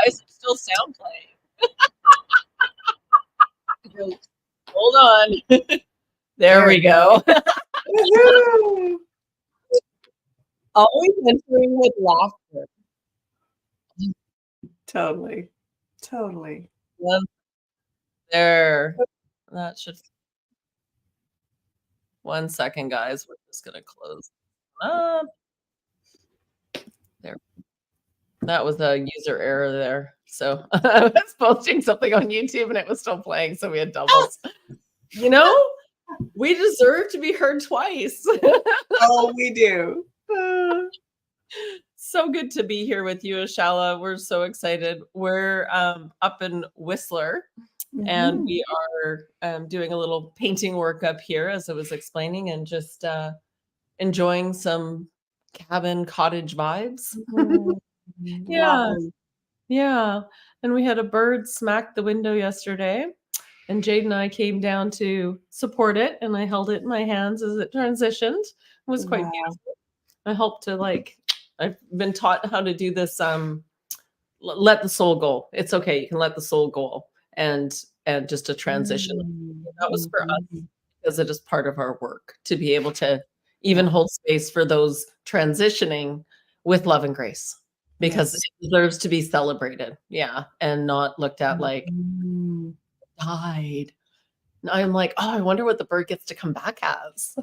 Why is there still sound playing? Hold on. There we go. Always entering with laughter. Totally. There. That should. 1 second, guys. We're just going to close up. There. That was a user error there. So I was posting something on YouTube and it was still playing. So we had doubles. You know, we deserve to be heard twice. Oh, we do. So good to be here with you, Ashala. We're so excited. We're up in Whistler, and we are doing a little painting work up here, as I was explaining, and just enjoying some cabin cottage vibes. Yeah. And we had a bird smack the window yesterday, and Jade and I came down to support it, and I held it in my hands as it transitioned. It was quite beautiful. I helped to I've been taught how to do this. Let the soul go. It's okay. You can let the soul go, and just a transition. That was for us because it is part of our work to be able to even hold space for those transitioning with love and grace, because it deserves to be celebrated. Yeah, and not looked at like died. I'm like, oh, I wonder what the bird gets to come back as.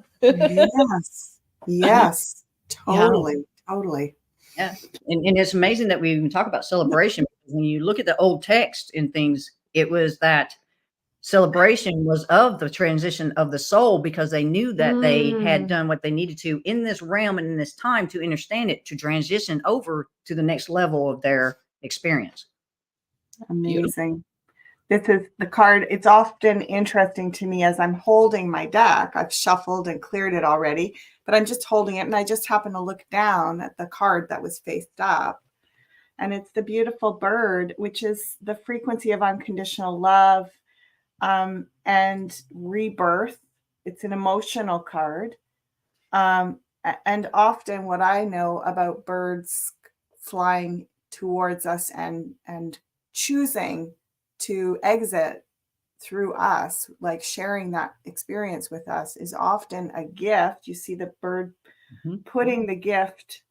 Yes. Totally. Yeah. And it's amazing that we even talk about celebration, because when you look at the old text and things, it was that celebration was of the transition of the soul, because they knew that they had done what they needed to in this realm and in this time to understand it, to transition over to the next level of their experience. Amazing. This is the card. It's often interesting to me as I'm holding my deck. I've shuffled and cleared it already, but I'm just holding it, and I just happen to look down at the card that was faced up. And it's the beautiful bird, which is the frequency of unconditional love and rebirth. It's an emotional card. And often what I know about birds flying towards us and choosing to exit through us, like sharing that experience with us, is often a gift. You see the bird putting the gift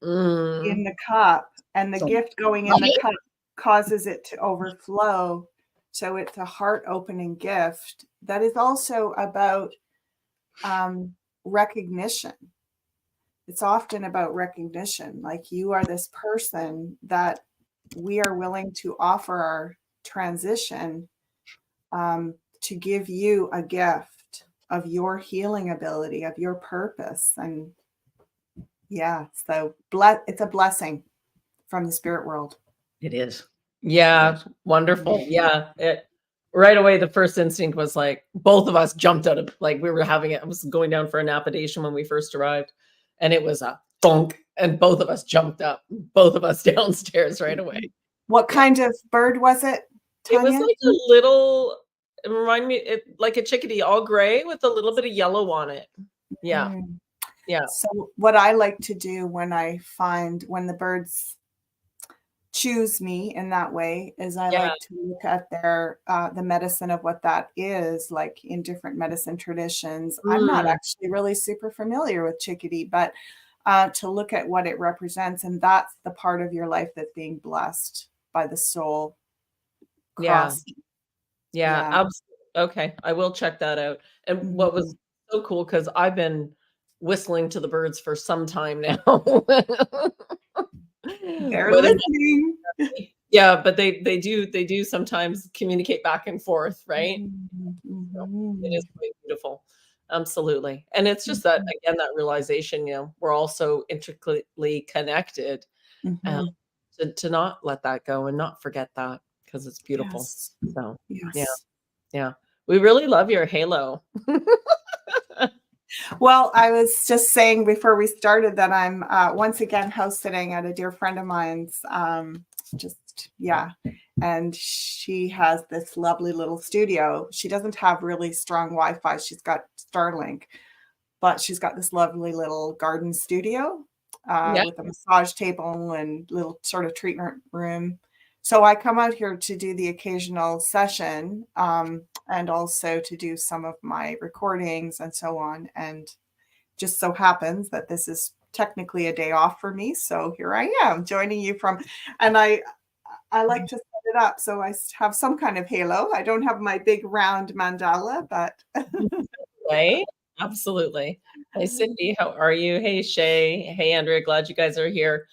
in the cup, and the gift going in the cup causes it to overflow. So it's a heart-opening gift that is also about recognition. It's often about recognition. Like, you are this person that we are willing to offer our transition to give you a gift of your healing ability, of your purpose. And so it's a blessing from the spirit world. It is. Yeah, wonderful. Yeah, right away the first instinct was like, both of us jumped out of, like, we were having it. I was going down for a napadation when we first arrived, and it was a thunk, and both of us jumped up, both of us downstairs right away. What kind of bird was it, Tanya? It was like a little, it reminded me, like a chickadee, all gray with a little bit of yellow on it. Yeah. So what I like to do when the birds choose me in that way is I like to look at their the medicine of what that is, like in different medicine traditions. I'm not actually really super familiar with chickadee, but to look at what it represents, and that's the part of your life that's being blessed by the soul. Absolutely. Okay, I will check that out. And what was so cool, because I've been whistling to the birds for some time now. They're listening. Yeah, but they do sometimes communicate back and forth, right? So it is quite beautiful. Absolutely. And it's just that, again, that realization, we're all so intricately connected, to not let that go and not forget that, because it's beautiful. So yeah. We really love your halo. Well, I was just saying before we started that I'm once again house sitting at a dear friend of mine's. And she has this lovely little studio. She doesn't have really strong Wi-Fi. She's got Starlink, but she's got this lovely little garden studio with a massage table and little sort of treatment room. So I come out here to do the occasional session, and also to do some of my recordings and so on. And just so happens that this is technically a day off for me. So here I am joining you from, and I like to set it up so I have some kind of halo. I don't have my big round mandala, but Right? Absolutely. Hey, Cindy, how are you? Hey, Shay. Hey, Andrea. Glad you guys are here.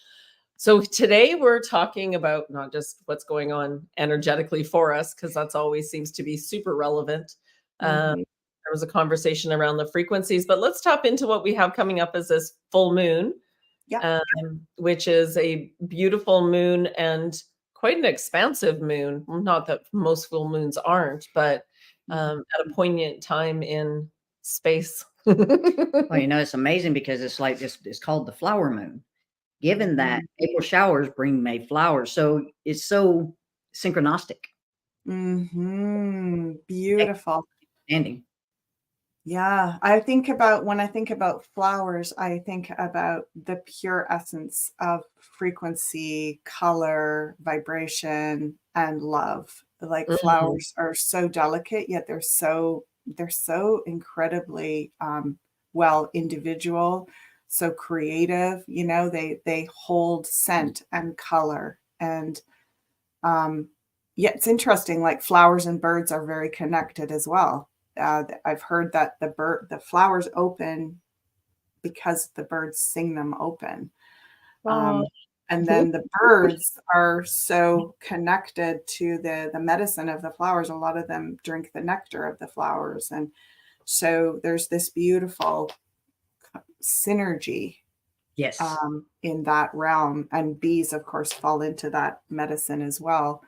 So today we're talking about not just what's going on energetically for us, because that's always seems to be super relevant. Mhm. There was a conversation around the frequencies, but let's tap into what we have coming up as this full moon, Yeah. which is a beautiful moon and quite an expansive moon. Not that most full moons aren't, but at a poignant time in space. Well, it's amazing because it's like it's called the flower moon. Given that April showers bring May flowers, so it's so synchronistic. Beautiful. Ending. Yeah, when I think about flowers, I think about the pure essence of frequency, color, vibration, and love. Like Mhm. flowers are so delicate, yet they're so incredibly well individual, so creative. They hold scent and color, and yeah, it's interesting. Like flowers and birds are very connected as well. I've heard that the flowers open because the birds sing them open. Oh. Um, and then the birds are so connected to the medicine of the flowers. A lot of them drink the nectar of the flowers. And so there's this beautiful synergy Yes. in that realm. And bees, of course, fall into that medicine as well.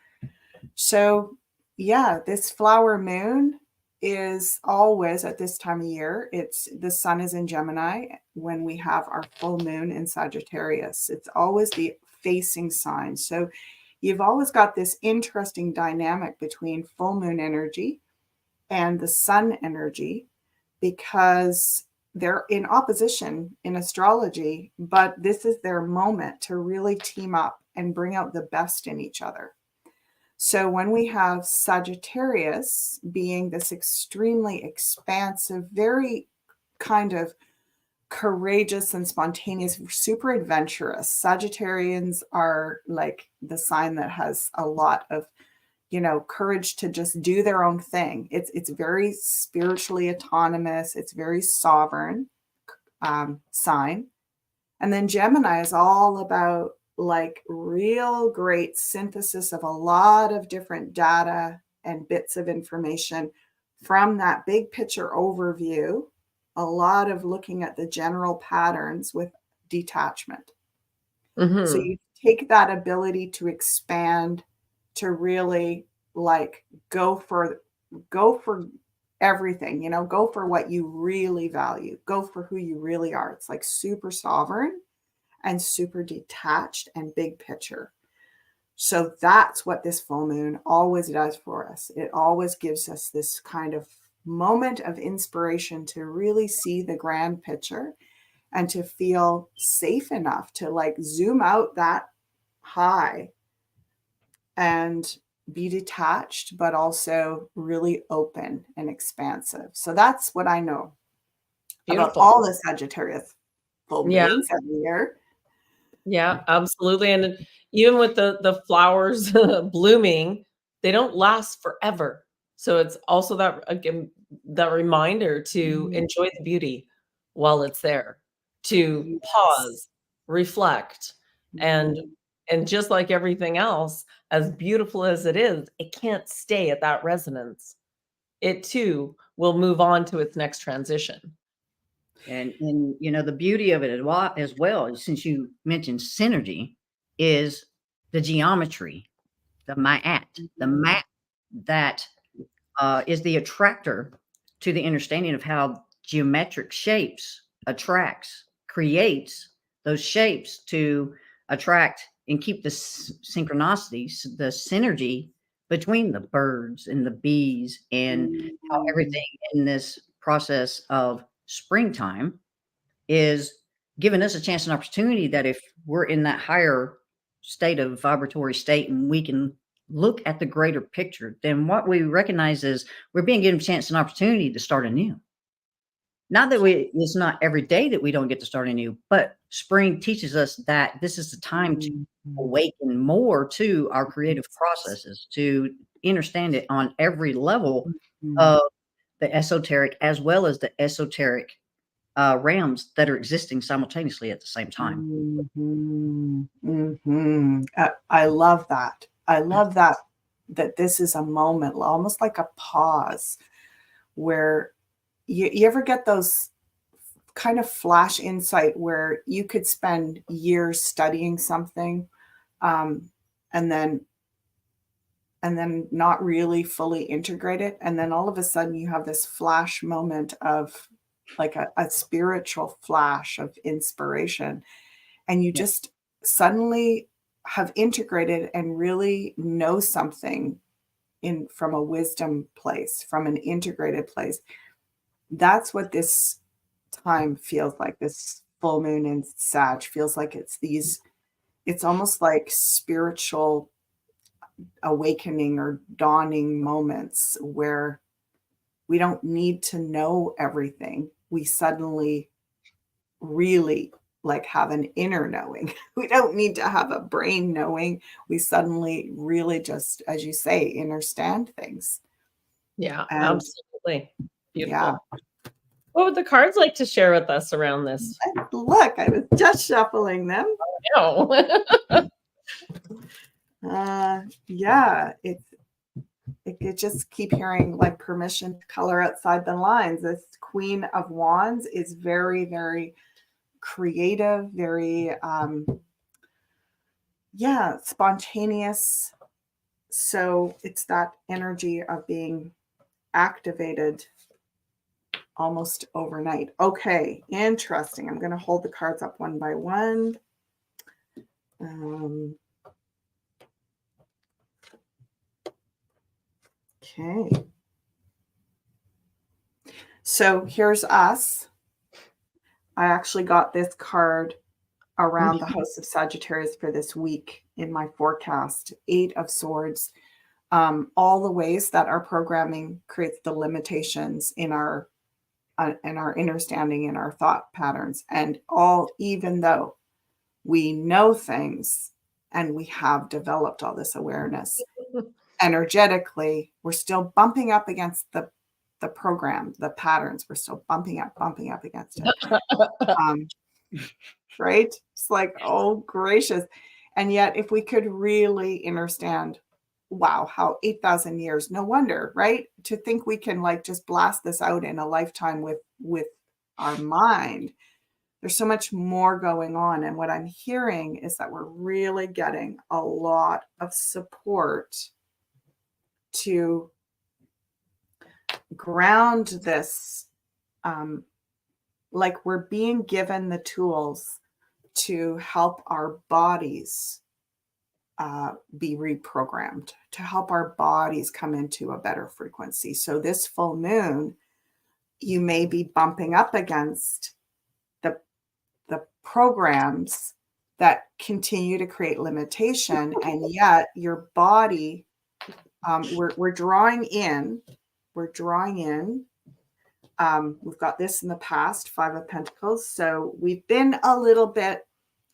So, yeah, this flower moon is always at this time of year. It's the sun is in Gemini when we have our full moon in Sagittarius. It's always the facing sign. So, you've always got this interesting dynamic between full moon energy and the sun energy because they're in opposition in astrology, but this is their moment to really team up and bring out the best in each other. So when we have Sagittarius being this extremely expansive, very kind of courageous and spontaneous, super adventurous. Sagittarians are like the sign that has a lot of, courage to just do their own thing. It's very spiritually autonomous. It's very sovereign sign. And then Gemini is all about like real great synthesis of a lot of different data and bits of information from that big picture overview, a lot of looking at the general patterns with detachment. So Mhm. you take that ability to expand, to really like go for everything, go for what you really value, go for who you really are. It's like super sovereign and super detached and big picture. So that's what this full moon always does for us. It always gives us this kind of moment of inspiration to really see the grand picture and to feel safe enough to like zoom out that high and be detached, but also really open and expansive. So that's what I know about Beautiful. all the Sagittarius full Yeah. moons every year. Yeah, absolutely, and then even with the flowers blooming, they don't last forever. So it's also that again, that reminder to Mm, enjoy the beauty while it's there, to yes. pause, reflect, and Mm, and just like everything else, as beautiful as it is, it can't stay at that resonance. It too will move on to its next transition. And the beauty of it as well, since you mentioned synergy, is the geometry, the mm, mat that is the attractor to the understanding of how geometric shapes creates those shapes to attract and keep the synchronicities, the synergy between the birds and the bees, and how mm, everything in this process of springtime is giving us a chance and opportunity that if we're in that higher state of vibratory state and we can look at the greater picture, then what we recognize is we're being given a chance and opportunity to start anew. Not that it's not every day that we don't get to start anew, but spring teaches us that this is the time to awaken more to our creative processes, to understand it on every level of the esoteric as well as the esoteric realms that are existing simultaneously at the same time. I love that. I love that this is a moment, almost like a pause, where you ever get those kind of flash insight where you could spend years studying something, and then not really fully integrate it, and then all of a sudden you have this flash moment of like a spiritual flash of inspiration, and you just suddenly have integrated and really know something from a wisdom place, from an integrated place. That's what this time feels like. This full moon in Sag feels like it's almost like spiritual awakening or dawning moments where we don't need to know everything. We suddenly really like have an inner knowing. We don't need to have a brain knowing. We suddenly really just, as you say, understand things. Yeah, And absolutely. Beautiful. yeah. What would the cards like to share with us around this? Look, I was just shuffling them. No. Yeah, it could just keep hearing like permission to color outside the lines. This Queen of Wands is very, very creative, very spontaneous. So it's that energy of being activated almost overnight. Okay, interesting. I'm going to hold the cards up one by one. Okay. So here's us. I actually got this card around the House of Sagittarius for this week in my forecast. 8 of Swords. All the ways that our programming creates the limitations in our understanding, in our thought patterns, and even though we know things and we have developed all this awareness, energetically, we're still bumping up against the program, the patterns. We're still bumping up against it. Right? It's like, oh, gracious. And yet, if we could really understand, wow, how 8,000 years, no wonder, right? To think we can like just blast this out in a lifetime with our mind. There's so much more going on. And what I'm hearing is that we're really getting a lot of support to ground this, like we're being given the tools to help our bodies be reprogrammed, to help our bodies come into a better frequency. So this full moon, you may be bumping up against the programs that continue to create limitation, and yet your body, we're drawing in. We've got this in the past, 5 of Pentacles. So we've been a little bit,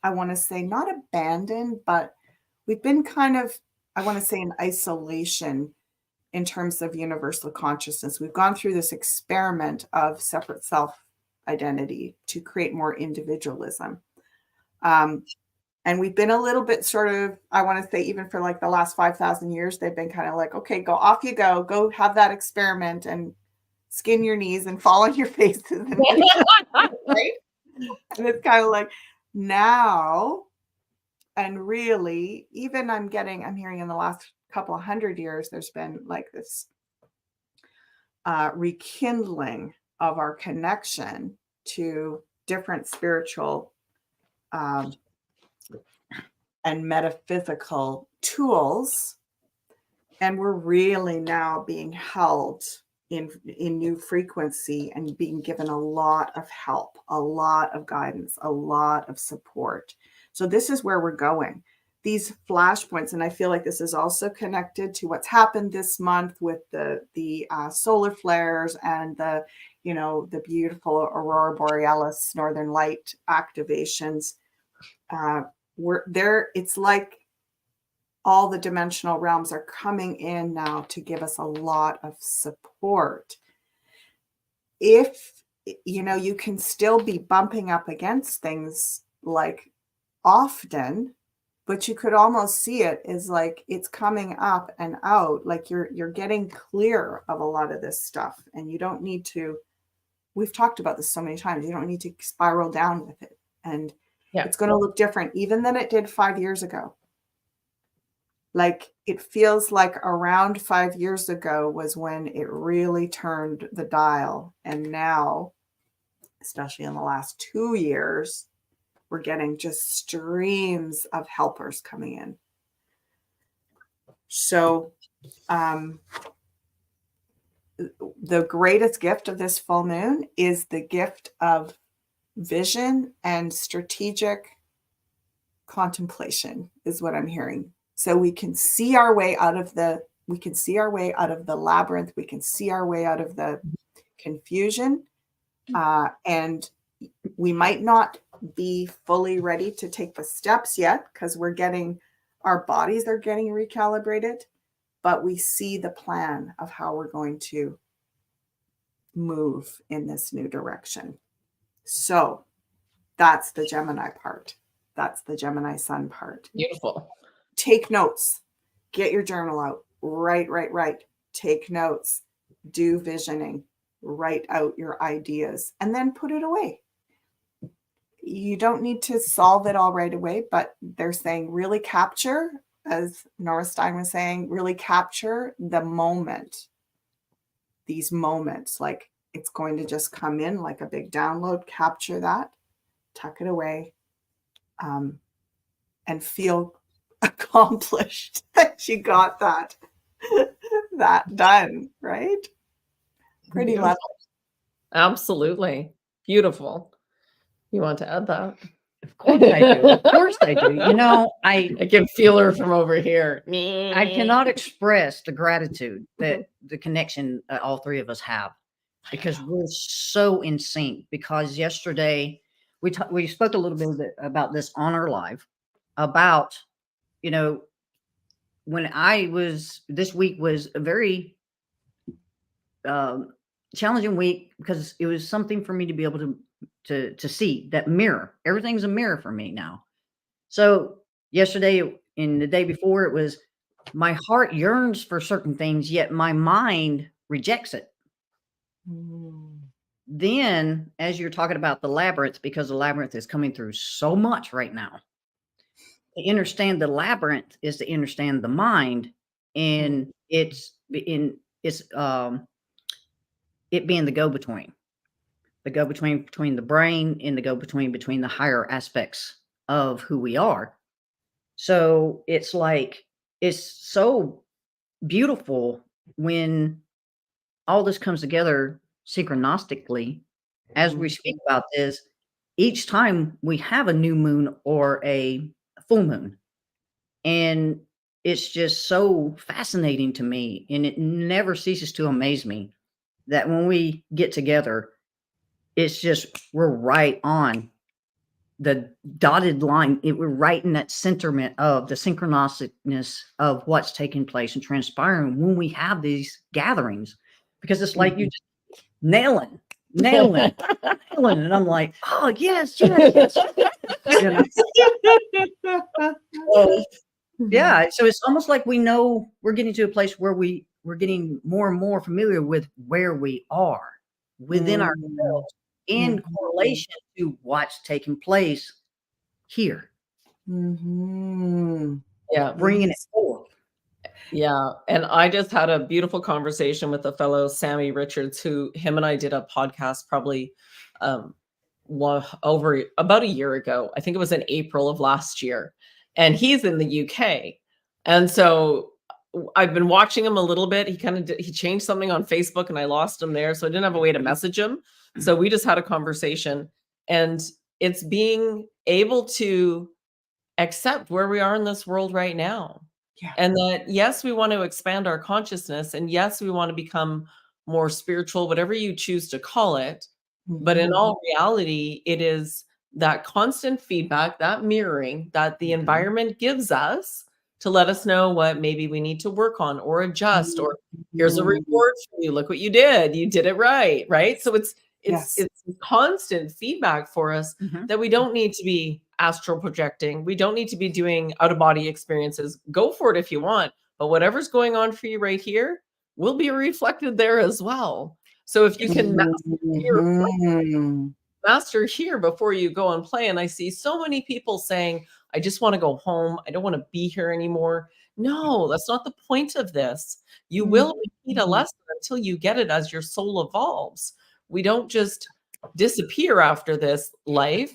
I want to say, not abandoned, but we've been kind of, I want to say, in isolation in terms of universal consciousness. We've gone through this experiment of separate self identity to create more individualism. And we've been a little bit sort of, I want to say, even for like the last 5,000 years, they've been kind of like, okay, go off you go have that experiment and skin your knees and fall on your faces. Right? And it's kind of like now, and really, even I'm hearing in the last couple of 100 years, there's been like this rekindling of our connection to different spiritual and metaphysical tools. And we're really now being held in new frequency and being given a lot of help, a lot of guidance, a lot of support. So this is where we're going. these flashpoints, and I feel like this is also connected to what's happened this month with the solar flares and the beautiful aurora borealis, northern light activations. It's like all the dimensional realms are coming in now to give us a lot of support. If you can still be bumping up against things like often, but you could almost see it as like it's coming up and out, like you're getting clear of a lot of this stuff, and you don't need to. We've talked about this so many times. You don't need to spiral down with it, and it's going to look different even than it did 5 years ago. Like, it feels like around 5 years ago was when it really turned the dial, and now, especially in the last 2 years, we're getting just streams of helpers coming in. So the greatest gift of this full moon is the gift of vision and strategic contemplation, is what I'm hearing. So we can see our way out of the labyrinth. We can see our way out of the confusion. And we might not be fully ready to take the steps yet, because our bodies are getting recalibrated, but we see the plan of how we're going to move in this new direction. So that's the Gemini part. That's the Gemini sun part. Beautiful. Take notes. Get your journal out. Write. Take notes. Do visioning. Write out your ideas and then put it away. You don't need to solve it all right away, but they're saying really capture, as Nora Stein was saying, really capture the moment. These moments, like it's going to just come in like a big download. Capture that, tuck it away, and feel accomplished that you got that done, right? Pretty level. Absolutely. Beautiful. You want to add that? Of course I do. Of course I do. I can feel her from over here. I cannot express the gratitude that the connection all three of us have, because we're so in sync. Because yesterday we spoke a little bit about this on our live, about, when this week was a very challenging week, because it was something for me to be able to see that mirror. Everything's a mirror for me now. So yesterday and the day before, it was my heart yearns for certain things, yet my mind rejects it. Then, as you're talking about the labyrinth, because the labyrinth is coming through so much right now, to understand the labyrinth is to understand the mind, and it being the go-between. The go-between between the brain and the go-between the higher aspects of who we are. So it's like, it's so beautiful when all this comes together synchronistically. As we speak about this, each time we have a new moon or a full moon, and it's just so fascinating to me, and it never ceases to amaze me that when we get together, it's just, we're right on the dotted line. We're right in that centerment of the synchronicity of what's taking place and transpiring when we have these gatherings, because it's like you just nailing. And I'm like, oh, yes. Yeah. So it's almost like we know we're getting to a place where we're getting more and more familiar with where we are within ourselves, in correlation to what's taking place here. Yeah. Bringing it forth. Yeah. And I just had a beautiful conversation with a fellow, Sammy Richards, him and I did a podcast probably over about a year ago. I think it was in April of last year. And he's in the UK. And so I've been watching him a little bit. He changed something on Facebook and I lost him there. So I didn't have a way to message him. So we just had a conversation, and it's being able to accept where we are in this world right now. Yeah. And that, yes, we want to expand our consciousness. And yes, we want to become more spiritual, whatever you choose to call it. But in all reality, it is that constant feedback, that mirroring that the environment gives us to let us know what maybe we need to work on or adjust, or here's a reward for you. Look what you did. You did it right. Right. So it's Yes. constant feedback for us Mhm. that we don't need to be astral projecting. We don't need to be doing out of body experiences. Go for it if you want, but whatever's going on for you right here will be reflected there as well. So if you can Mhm. master here before you go and play. And I see so many people saying, I just want to go home. I don't want to be here anymore. No, that's not the point of this. You will repeat a lesson until you get it as your soul evolves. We don't just disappear after this life.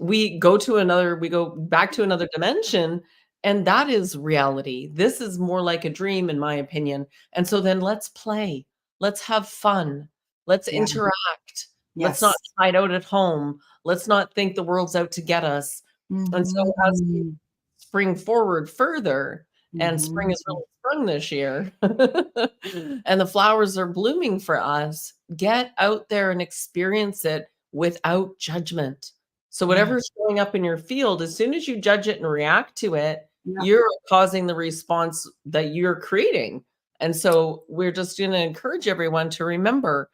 We go back to another dimension. And that is reality. This is more like a dream, in my opinion. And so then let's play. Let's have fun. Let's Yeah. interact. Let's Yes. not hide out at home. Let's not think the world's out to get us. And so as we Mhm. spring forward further, and spring is really sprung this year, and the flowers are blooming for us, get out there and experience it without judgment. So whatever's showing up in your field, as soon as you judge it and react to it, Yeah. you're causing the response that you're creating. And so we're just going to encourage everyone to remember,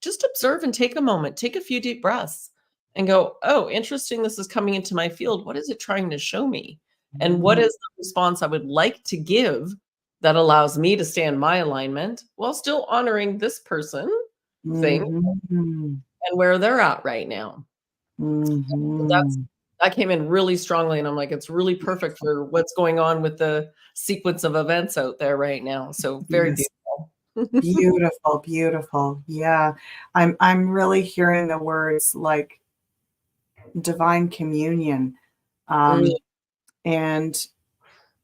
just observe and take a moment, take a few deep breaths and go, oh, interesting. This is coming into my field. What is it trying to show me? And what is the response I would like to give that allows me to stay in my alignment while still honoring this person, thing, Mhm. and where they're at right now? Mhm. That came in really strongly. And I'm like, it's really perfect for what's going on with the sequence of events out there right now. So very Yes. beautiful. Beautiful, beautiful. Yeah. I'm really hearing the words like divine communion. Mm, And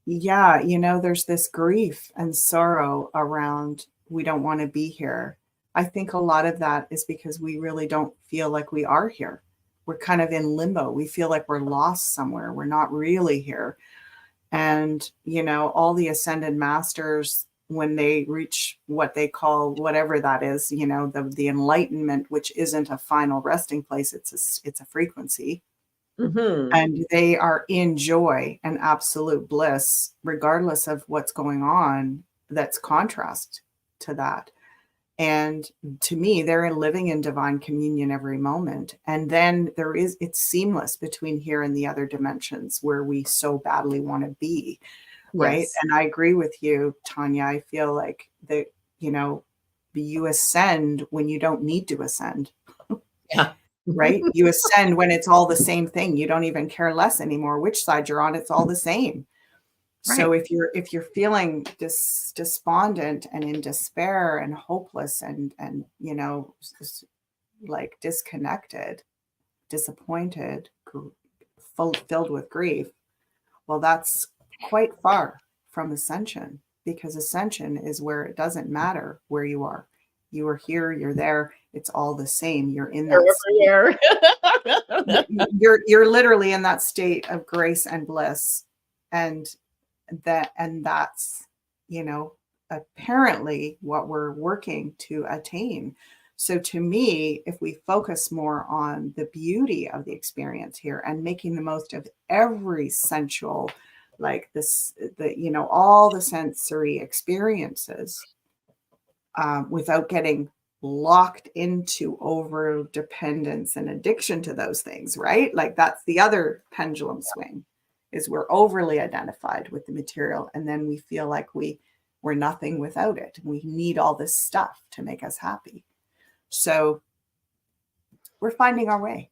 yeah, there's this grief and sorrow around we don't want to be here. I think a lot of that is because we really don't feel like we are here. We're kind of in limbo. We feel like we're lost somewhere. We're not really here. And, all the ascended masters, when they reach what they call whatever that is, the enlightenment, which isn't a final resting place, it's a frequency. mhm. And they are in joy and absolute bliss, regardless of what's going on, that's contrast to that. And to me, they're living in divine communion every moment. And then it's seamless between here and the other dimensions where we so badly want to be. Right. Yes. And I agree with you, Tanya. I feel like that, you ascend when you don't need to ascend. Yeah. Right? You ascend when it's all the same thing. You don't even care less anymore which side you're on. It's all the same. So Right. if you're feeling despondent and in despair and hopeless and like disconnected, disappointed, filled with grief, well, that's quite far from ascension, because ascension is where it doesn't matter where you are. You are here, you're there, it's all the same. You're in that They're everywhere. you're literally in that state of grace and bliss. And that's apparently what we're working to attain. So to me, if we focus more on the beauty of the experience here and making the most of every sensual, like all the sensory experiences, without getting locked into over dependence and addiction to those things, right? Like that's the other pendulum swing, is we're overly identified with the material, and then we feel like we're nothing without it. We need all this stuff to make us happy. So we're finding our way.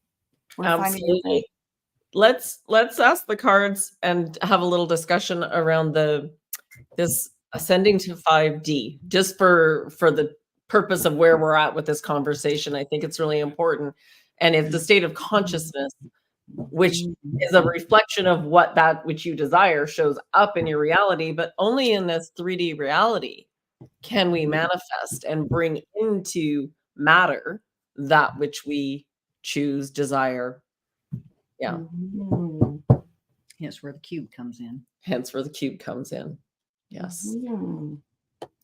We're finding our way. Absolutely. Let's ask the cards and have a little discussion around this ascending to 5D, just for the purpose of where we're at with this conversation. I think it's really important. And if the state of consciousness, which is a reflection of what that which you desire, shows up in your reality, but only in this 3D reality can we manifest and bring into matter that which we choose, desire. Yeah. Mhm. Hence where the cube comes in. Hence where the cube comes in. Yes. Mhm.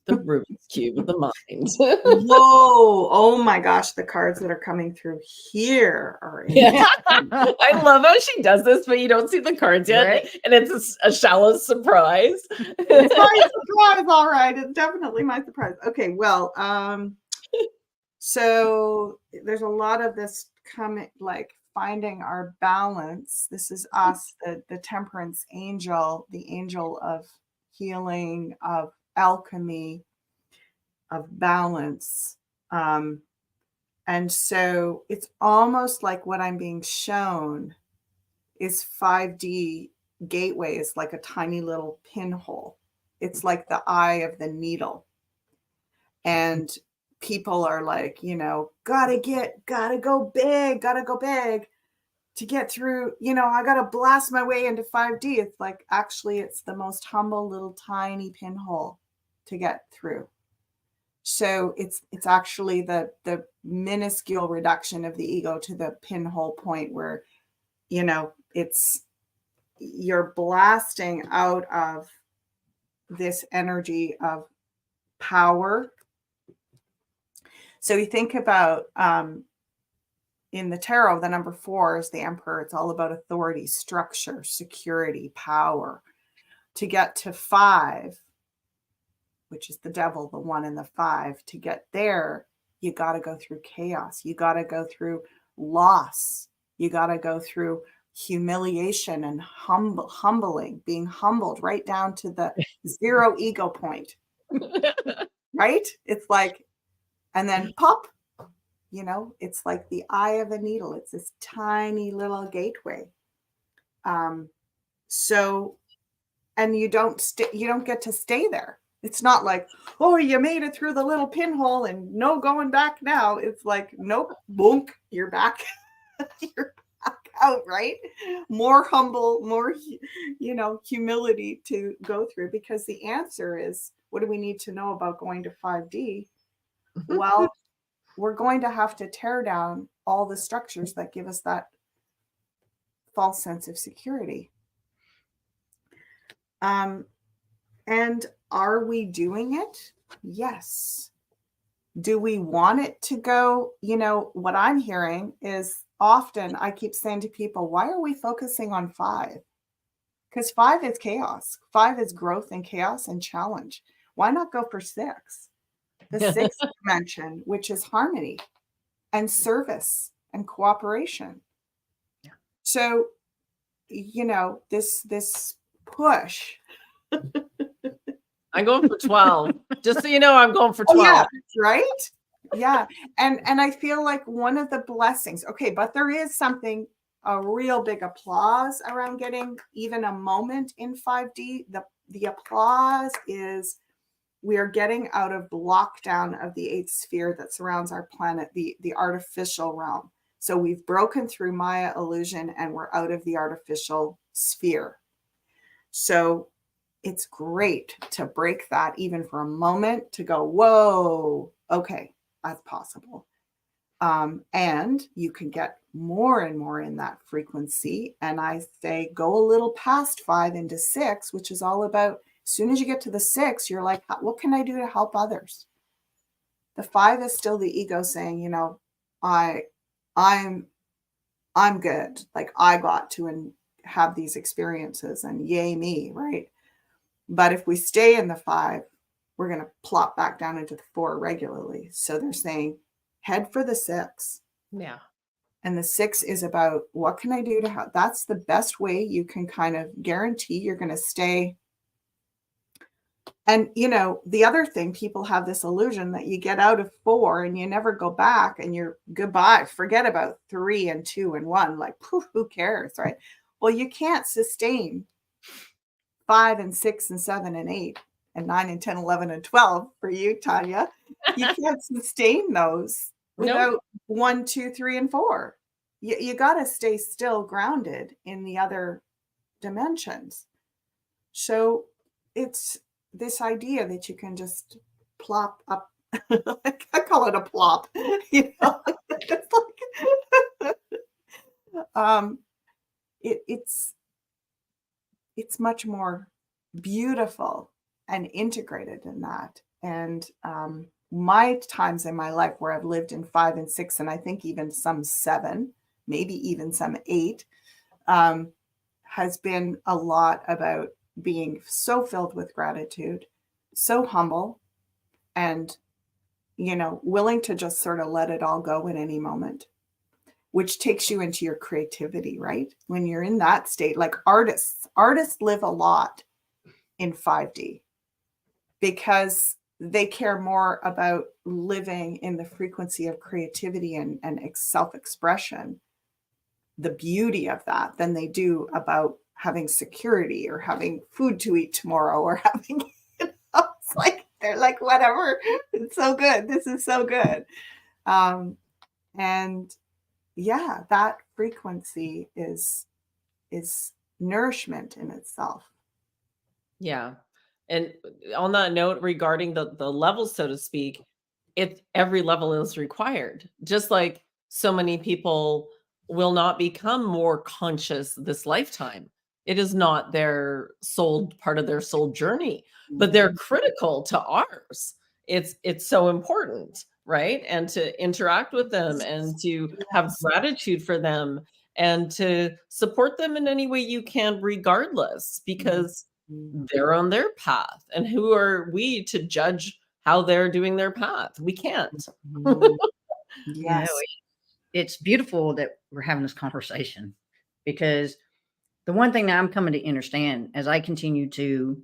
The Rubik's Cube of the mind. Whoa. Oh my gosh. The cards that are coming through here are Yeah. I love how she does this, but you don't see the cards yet. Right. And it's a shallow surprise. It's my surprise. All right. It's definitely my surprise. Okay. Well, so there's a lot of this coming, like finding our balance. This is us, the temperance angel, the angel of healing, of alchemy, of balance. And so it's almost like what I'm being shown is 5D gateway is like a tiny little pinhole. It's like the eye of the needle. And people are like, gotta go big to get through, I gotta blast my way into 5D. It's like, actually, it's the most humble little tiny pinhole to get through. So it's actually the minuscule reduction of the ego to the pinhole point where, it's, you're blasting out of this energy of power. So you think about in the tarot, the number 4 is the emperor. It's all about authority, structure, security, power. To get to 5, which is the devil, the 1 and the 5, to get there, you got to go through chaos. You got to go through loss. You got to go through humiliation and humbling, being humbled right down to the 0 ego point. Right? It's like, and then pop, it's like the eye of a needle. It's this tiny little gateway. So, and you don't get to stay there. It's not like, oh, you made it through the little pinhole and no going back now. It's like, nope, boom, you're back. You're back out, right? More humble, more, humility to go through, because the answer is, what do we need to know about going to 5D? Well, we're going to have to tear down all the structures that give us that false sense of security. And are we doing it? Yes. Do we want it to go? What I'm hearing is often I keep saying to people, why are we focusing on 5? Because 5 is chaos. 5 is growth and chaos and challenge. Why not go for 6? The 6th dimension, which is harmony and service and cooperation. Yeah. So, this push. I'm going for 12. Just so you know, I'm going for 12. Oh, yeah, right? Yeah. And I feel like one of the blessings, okay, but there is a real big applause around getting even a moment in 5D. The applause is, we are getting out of lockdown of the 8th sphere that surrounds our planet, the artificial realm. So we've broken through Maya illusion and we're out of the artificial sphere. So it's great to break that even for a moment, to go, whoa, okay, that's possible. And you can get more and more in that frequency. And I say, go a little past 5 into 6, which is all about, as soon as you get to the 6, you're like, what can I do to help others? The 5 is still the ego saying, I'm good. Like, I got to and have these experiences and yay me, right? But if we stay in the 5, we're going to plop back down into the 4 regularly. So they're saying, head for the 6. Yeah. And the 6 is about, what can I do to help? That's the best way you can kind of guarantee you're going to stay. And, the other thing, people have this illusion that you get out of 4 and you never go back and you're goodbye. Forget about 3 and 2 and 1. Like, poof, who cares, right? Well, you can't sustain 5 and 6 and 7 and 8 and 9 and 10, 11 and 12 for you, Tanya. You can't sustain those without 1, 2, 3, and 4. You got to stay still grounded in the other dimensions. So it's this idea that you can just plop up. I call it a plop. It's like, it's it's much more beautiful and integrated in that. And my times in my life where I've lived in 5 and 6, and I think even some 7, maybe even some 8, has been a lot about being so filled with gratitude, so humble, and, willing to just sort of let it all go at any moment, which takes you into your creativity, right? When you're in that state, like artists live a lot in 5D because they care more about living in the frequency of creativity and self-expression, the beauty of that, than they do about having security or having food to eat tomorrow or having, it's like, they're like, whatever, it's so good. This is so good. And yeah, that frequency is nourishment in itself. Yeah. And on that note, regarding the levels, so to speak, every level is required. Just like so many people will not become more conscious this lifetime. It is not their part of their soul journey, but they're critical to ours. It's so important, right? And to interact with them and to have gratitude for them and to support them in any way you can, regardless, because they're on their path. And who are we to judge how they're doing their path? We can't. Yes. It's beautiful that we're having this conversation, because the one thing that I'm coming to understand as I continue to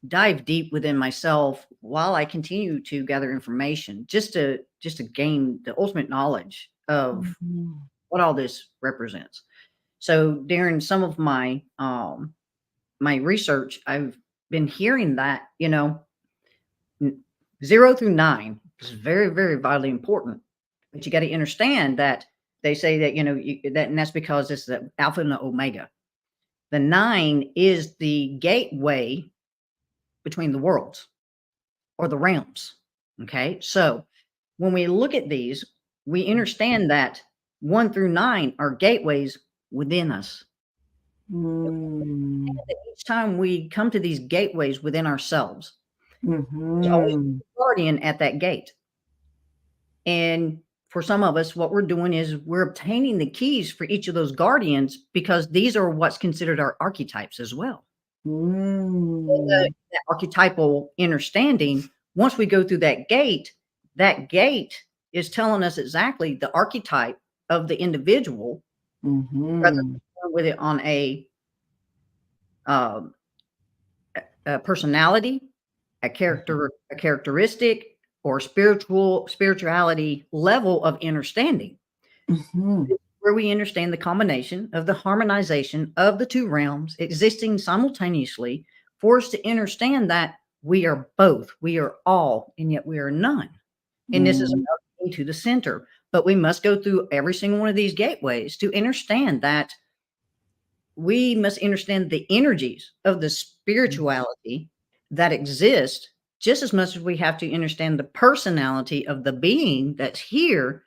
dive deep within myself, while I continue to gather information, just to gain the ultimate knowledge of what all this represents. So during some of my my research, I've been hearing that 0 through 9 is very, very vitally important. But you got to understand that they say that and that's because it's the alpha and the omega. The 9 is the gateway between the worlds or the realms. Okay, so when we look at these, we understand that 1 through 9 are gateways within us. Each time we come to these gateways within ourselves, there's always a guardian at that gate. And for some of us, what we're doing is we're obtaining the keys for each of those guardians, because these are what's considered our archetypes as well. That archetypal understanding, once we go through that gate is telling us exactly the archetype of the individual, rather than with it on a personality, a characteristic, or spirituality level of understanding, where we understand the combination of the harmonization of the two realms existing simultaneously, for us to understand that we are both, we are all, and yet we are none. And this is about getting to the center. But we must go through every single one of these gateways to understand that we must understand the energies of the spirituality that exist, just as much as we have to understand the personality of the being that's here,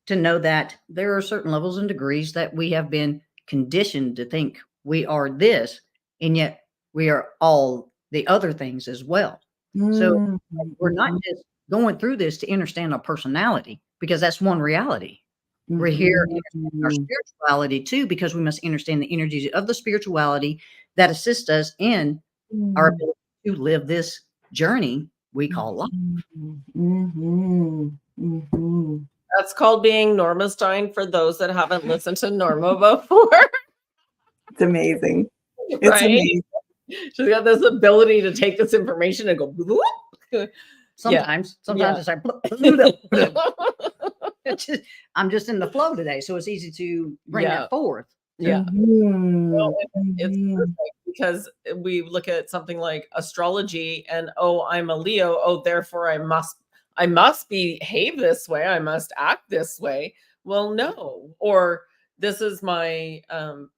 to know that there are certain levels and degrees that we have been conditioned to think we are this, and yet we are all the other things as well. So we're not just going through this to understand our personality, because that's one reality. We're here to understand our spirituality too, because we must understand the energies of the spirituality that assist us in our ability to live this journey we call life. That's called being Norma Stein, for those that haven't listened to Norma before. It's amazing. It's right? amazing. She's got this ability to take this information and go bloop. Sometimes it's like I'm just in the flow today, so it's easy to bring that forth. Well, it's perfect, because we look at something like astrology and, oh, I'm a Leo, oh, therefore I must behave this way, I must act this way. Well, no. Or this is my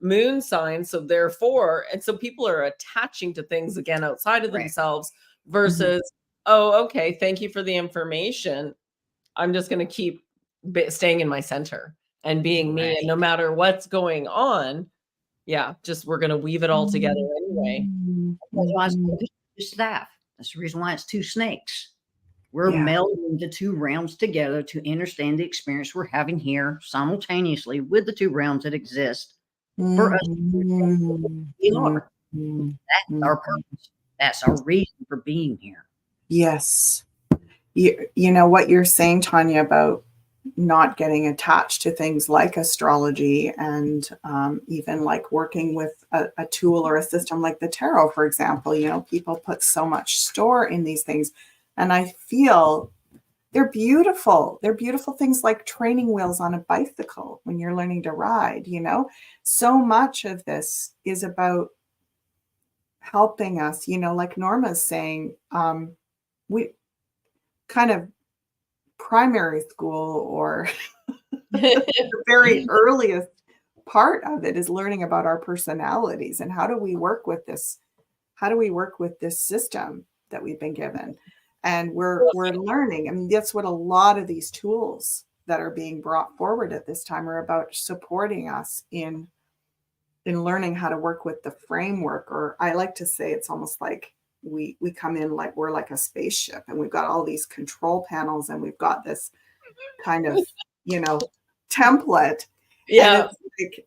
moon sign, so therefore, and so people are attaching to things again outside of themselves, versus, oh, okay, thank you for the information, I'm just going to keep staying in my center and being me, and no matter what's going on, Yeah, just we're gonna weave it all together anyway. That's why it's Mhm. two staff. That's the reason why it's two snakes. We're Yeah. melding the two realms together to understand the experience we're having here simultaneously with the two realms that exist for us to understand who Mhm. we are. Mhm. That's our Mhm. purpose. That's our reason for being here. Yes. You know what you're saying, Tanya, about not getting attached to things like astrology and even like working with a tool or a system like the tarot, for example. You know, people put so much store in these things. And I feel they're beautiful. They're beautiful things like training wheels on a bicycle when you're learning to ride, you know. So much of this is about helping us, you know, like Norma's saying, we kind of primary school or the very earliest part of it is learning about our personalities and how do we work with this, how do we work with this system that we've been given. And we're learning. I mean, that's what a lot of these tools that are being brought forward at this time are about, supporting us in learning how to work with the framework. Or I like to say it's almost like we come in like we're like a spaceship and we've got all these control panels and we've got this kind of, you know, template. And Yeah. it's like,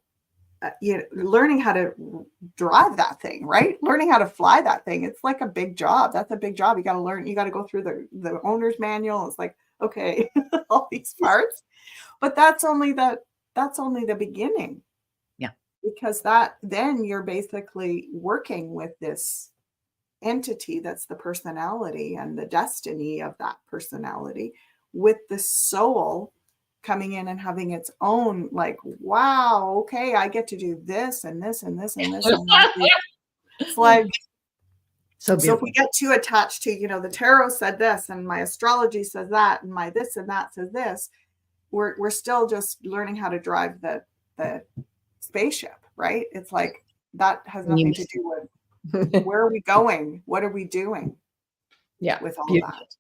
you know, learning how to drive that thing, right? Learning how to fly that thing. It's like a big job. That's a big job. You got to learn, you got to go through the owner's manual. It's like, okay, all these parts, but that's only the beginning. Yeah. Because that, then you're basically working with this entity that's the personality and the destiny of that personality, with the soul coming in and having its own, like, wow, okay, I get to do this and this and this and this and that. It's like, So so if we beautiful. get too attached to, you know, the tarot said this and my astrology says that and my this and that says this, we're still just learning how to drive the spaceship, right? It's like that has And you, nothing to do with where are we going? What are we doing Yeah. with all Beautiful. that?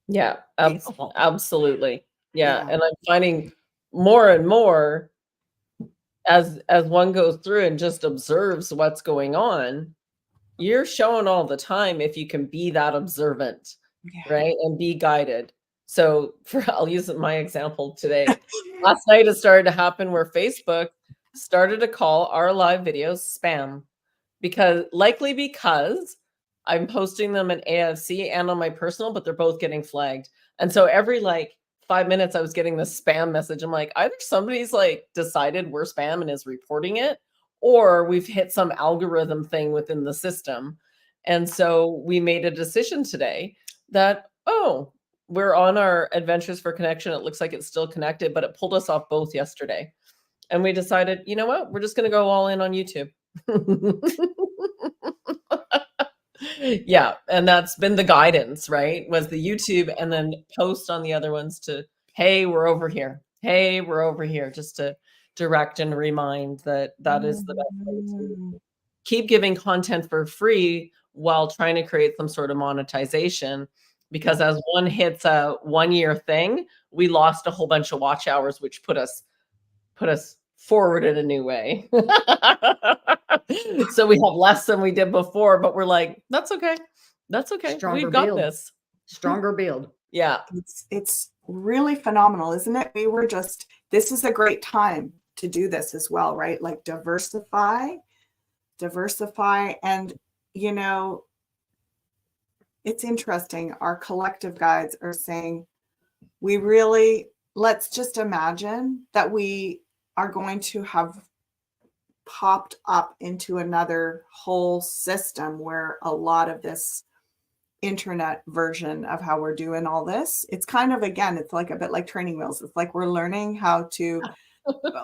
Yeah. beautiful. Absolutely. Yeah. Yeah. And I'm finding more and more as one goes through and just observes what's going on, you're shown all the time if you can be that observant, Yeah. right? And be guided. So I'll use my example today. Last night it started to happen where Facebook started to call our live videos spam because I'm posting them in AFC and on my personal, but they're both getting flagged. And so every like 5 minutes I was getting this spam message. I'm like, either somebody's like decided we're spam and is reporting it, or we've hit some algorithm thing within the system. And so we made a decision today that, oh, we're on our Adventures for Connection. It looks like it's still connected, but it pulled us off both yesterday. And we decided, you know what? We're just going to go all in on YouTube. Yeah, and that's been the guidance, right? Was the YouTube and then post on the other ones to, hey, we're over here. Hey, we're over here, just to direct and remind that that is the best way to Mhm. keep giving content for free while trying to create some sort of monetization. Because as one hits a 1 year thing, we lost a whole bunch of watch hours, which put us forward in a new way. So we have less than we did before, but we're like, that's okay. That's okay. Stronger We've got build. this. Stronger build. Yeah. It's really phenomenal, isn't it? We were just, this is a great time to do this as well, right? Like diversify, and you know, it's interesting. Our collective guides are saying, we really, let's just imagine that we are going to have popped up into another whole system where a lot of this internet version of how we're doing all this, it's kind of, again, it's like a bit like training wheels. It's like we're learning how to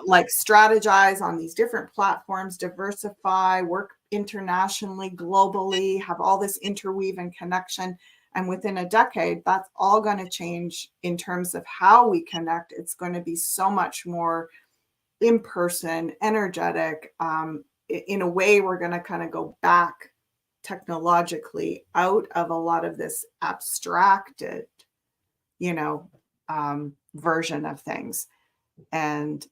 like strategize on these different platforms, diversify, work internationally, globally, have all this interweave and connection. And within a decade, that's all going to change in terms of how we connect. It's going to be so much more in person, energetic. In a way, we're going to kind of go back technologically out of a lot of this abstracted, you know, version of things. And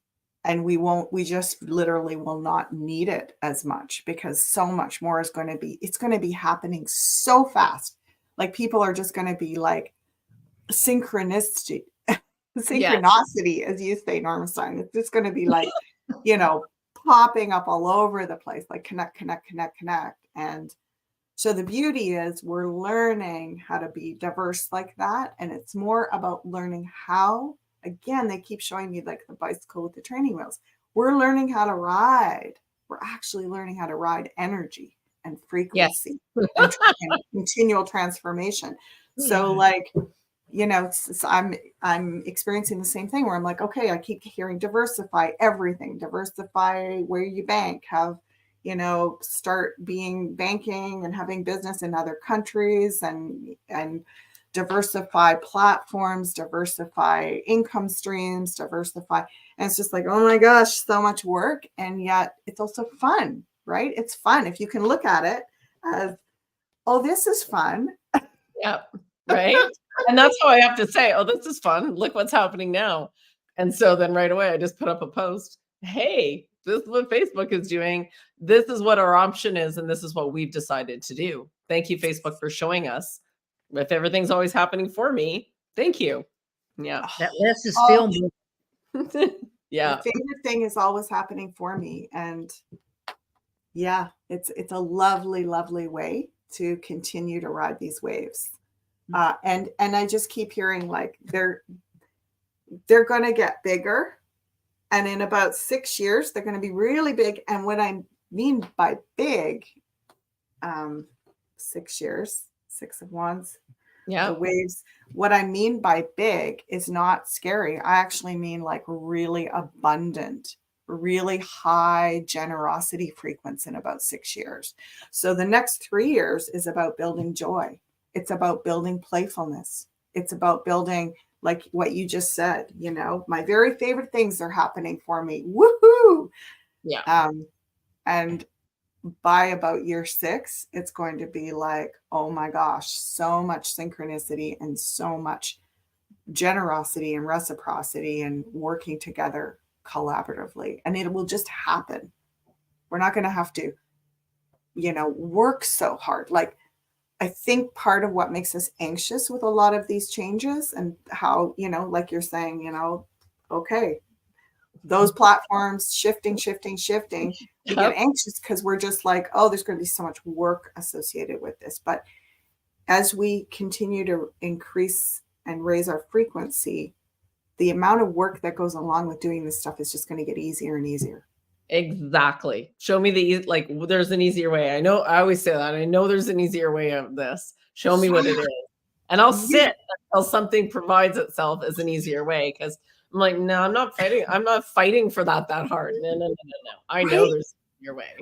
and we just literally will not need it as much, because so much more is going to be, it's going to be happening so fast. Like people are just going to be like synchronicity, as you say, Norma Stein. It's just going to be like, popping up all over the place, like connect. And so the beauty is we're learning how to be diverse like that. And it's more about learning how, again, they keep showing me like the bicycle with the training wheels. We're learning how to ride. We're actually learning how to ride energy and frequency and continual transformation. So like, I'm experiencing the same thing where I'm like, okay, I keep hearing diversify everything, diversify where you bank, have, start banking and having business in other countries, and diversify platforms, diversify income streams, diversify. And it's just like, oh my gosh, so much work. And yet it's also fun, right? It's fun. If you can look at it as, oh, this is fun. Yep. Right. And that's how I have to say, oh, this is fun. Look what's happening now. And so then right away, I just put up a post. Hey, this is what Facebook is doing. This is what our option is. And this is what we've decided to do. Thank you, Facebook, for showing us. If everything's always happening for me, thank you. Yeah. That less is still more. Yeah. My favorite thing is always happening for me. And yeah, it's a lovely, lovely way to continue to ride these waves. And I just keep hearing like they're going to get bigger, and in about 6 years they're going to be really big. And what I mean by big, 6 years, 6 of Wands, the waves. What I mean by big is not scary. I actually mean like really abundant, really high generosity frequency in about 6 years. So the next 3 years is about building joy. It's about building playfulness. It's about building, like what you just said, my very favorite things are happening for me. Woohoo! Yeah. And by about year 6, it's going to be like, oh my gosh, so much synchronicity and so much generosity and reciprocity and working together collaboratively. And it will just happen. We're not going to have to, work so hard. Like, I think part of what makes us anxious with a lot of these changes, and how, like you're saying, okay, those platforms shifting, we get anxious because we're just like, oh, there's going to be so much work associated with this. But as we continue to increase and raise our frequency, the amount of work that goes along with doing this stuff is just going to get easier and easier. Exactly. Show me there's an easier way. I know, I always say that. I know there's an easier way of this. Show me what it is. And I'll sit until something provides itself as an easier way. Because I'm like, no, I'm not fighting. I'm not fighting for that hard. No. I know there's an easier way.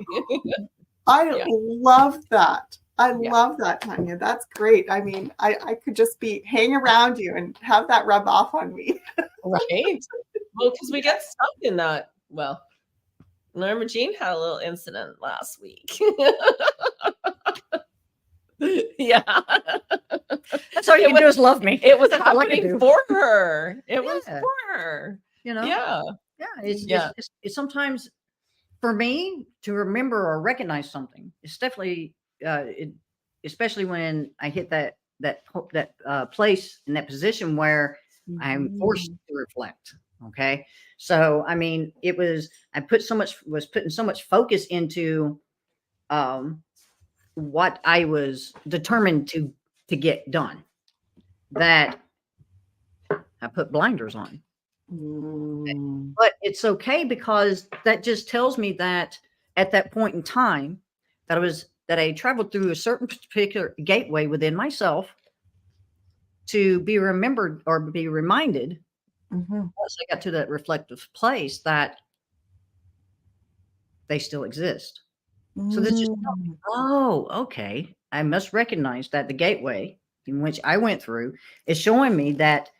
I love that. I love that, Tanya. That's great. I mean, I could just hang around you and have that rub off on me. Right. Well, because we get stuck in that. Well, Norma Jean had a little incident last week. Yeah. That's all you can do is love me. It was happening for her. It was for her. Yeah. It's sometimes for me to remember or recognize something. It's definitely especially when I hit that place in that position where I'm forced to reflect. Okay. So, I mean, was putting so much focus into what I was determined to get done that I put blinders on. But it's okay, because that just tells me that at that point in time that I traveled through a certain particular gateway within myself to be remembered or be reminded once I got to that reflective place that they still exist. So this just, oh, okay. I must recognize that the gateway in which I went through is showing me that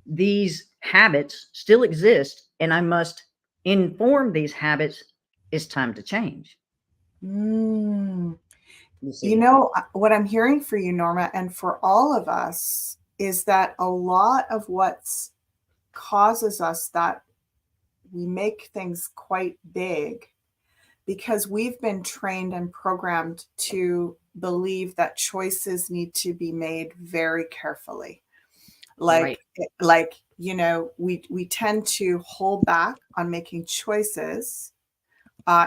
these habits still exist, and I must inform these habits it's time to change. What I'm hearing for you, Norma, and for all of us, is that a lot of what causes us that make things quite big because we've been trained and programmed to believe that choices need to be made very carefully. Right. Like, you know, we tend to hold back on making choices.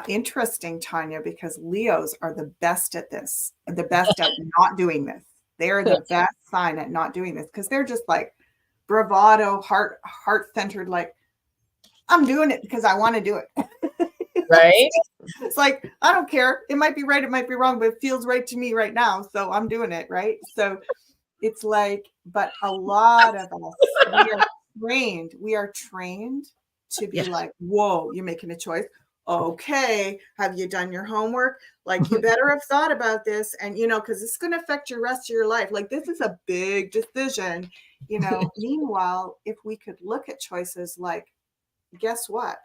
Interesting, Tanya, because Leos are the best at this, the best at not doing this. They're the best sign at not doing this because they're just like bravado, heart-centered, like, I'm doing it because I want to do it. Right? It's like, I don't care. It might be right, it might be wrong, but it feels right to me right now. So I'm doing it, right? So it's like, but a lot of us, we are trained to be like, whoa, you're making a choice. Okay, have you done your homework? Like, you better have thought about this. And, you know, because it's going to affect your rest of your life. Like, this is a big decision, you know. Meanwhile, if we could look at choices like, guess what?